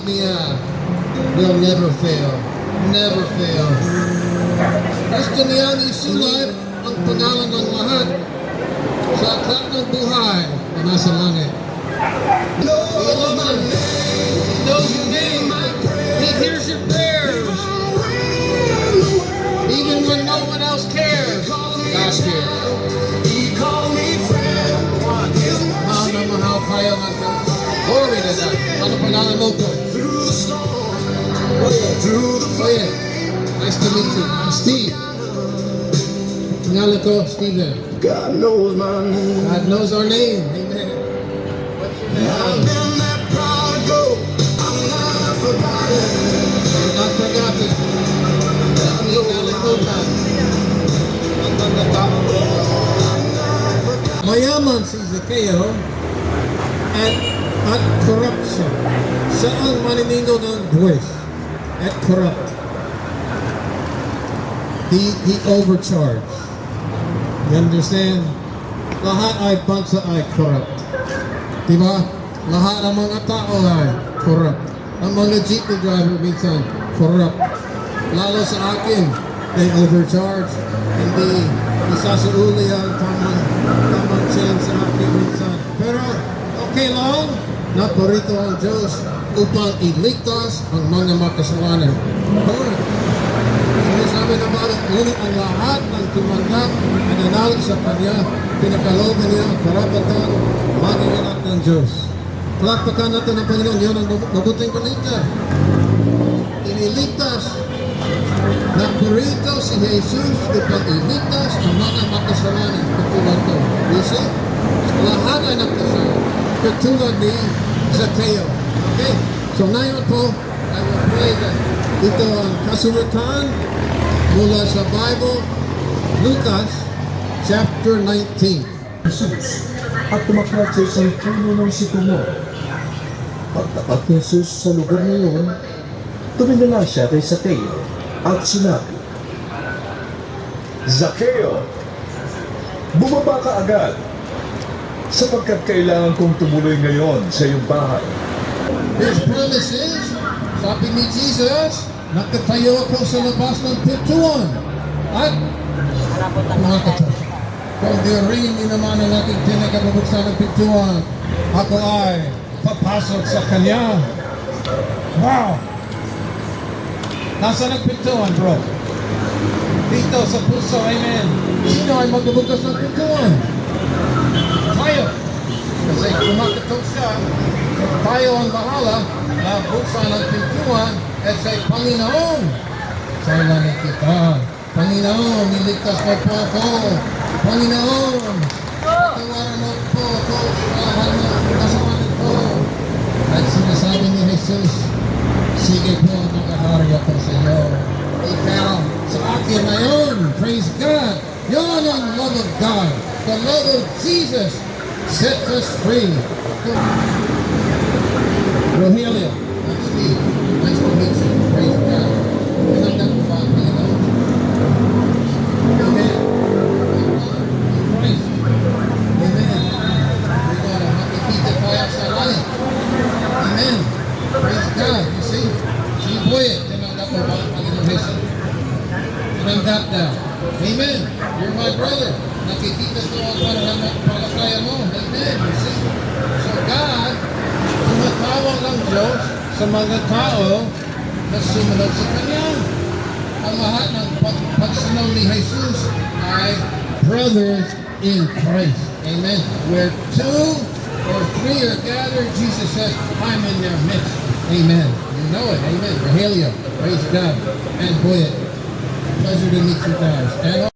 Signia will never fail. Never fail. Gusto niya isulat ang pangalan ng lahat sa aklat ng buhay na nasa langit. He knows your name. He hears your prayers. Even when no one else cares, God cares. Mahal na mahal kayo natin. Glory to God. Ano pangalan mo po? Oh yeah. Nice to meet you. I'm Steve. Pangalan ko, Steven. God knows my name. God knows our name. Amen. What's your name? I've been that prodigal. I'm not forgotten. You're not forgotten. Mayaman si Zacchaeus at corruption. Siya ang maninino ng buwis at corrupt. He overcharged. You understand? Lahat ay bansa ay corrupt. Diba? Lahat ng mga tao ay corrupt. Ang mga jeepney driver minsan corrupt. Lalo sa akin, they overcharge. Hindi isasauli ang tamang change sa akin minsan. Pero okay lang, naparito ang Diyos upang iligtas ang mga makasalanan. Alright. Sinasabi naman at ngunit ang lahat ng tumanggap at nanalig sa Kanya, pinakaloban niya ang karapatan maging anak ng Diyos. Palakpakan natin ang Panginoon, yun ang mabuting balita. Iniligtas, naparito si Jesus upang iligtas ang mga makasalanan katulad ko. You see? Lahat ay nakasalanan katulad ni Zacchaeus. Okay? So ngayon po, I will pray that ito ang kasulatan mula sa Bible, Lucas chapter 19. Jesus at tumakyat sa isang puno ng sikumor. Pagtapat ni Jesus sa lugar na iyon, tumingala siya kay Zacchaeus at sinabi, Zacchaeus, bumaba ka agad, sapagkat kailangan kong tumuloy ngayon sa iyong bahay. His promises, sabi ni Jesus, nakatayo ako sa labas ng pintuan. At mga katas, kung diringin niyo naman ang aking pinagabubuksan ng pintuan, ako ay papasok sa Kanya. Wow! Nasa nagpintuan, bro? Dito sa puso, amen. Sino ay magbubukas ng pintuan? Tayo. Kasi kumakatok siya, tayo ang bahala na buksan ang pintuan at say, Panginoon, sa langit kita. Panginoon, niligtas mo po ako. Panginoon, tawaran mo po ako. Mahal mo ang kasalanan ko. At sinasabi ni Jesus, sige po, nakahari ako sa iyo. Ikaw, sa akin na yun. Praise God. Yun ang love of God. The love of Jesus sets us free. Rogelio, that's Steve. Nice to meet you. Praise God. Pinagdan mo ba ang Panginoon? Amen. Praise. Amen. Amen. Makikita tayo sa langit. Amen. Praise God. You see? Si Boy, tinanggap mo ba ang Panginoon Jesus? Tinanggap na. Amen. You're my brother. Nakikita ko ang palataya mo. Amen. You see? So God, tumatawag ang Diyos sa mga tao na sumunod sa Kanya. Ang lahat ng pagsunaw ni Jesus ay brothers in Christ. Amen. Where two or three are gathered, Jesus says, I'm in their midst. Amen. You know it. Amen. Rogelio. Praise God. And boy, pleasure to meet you guys. And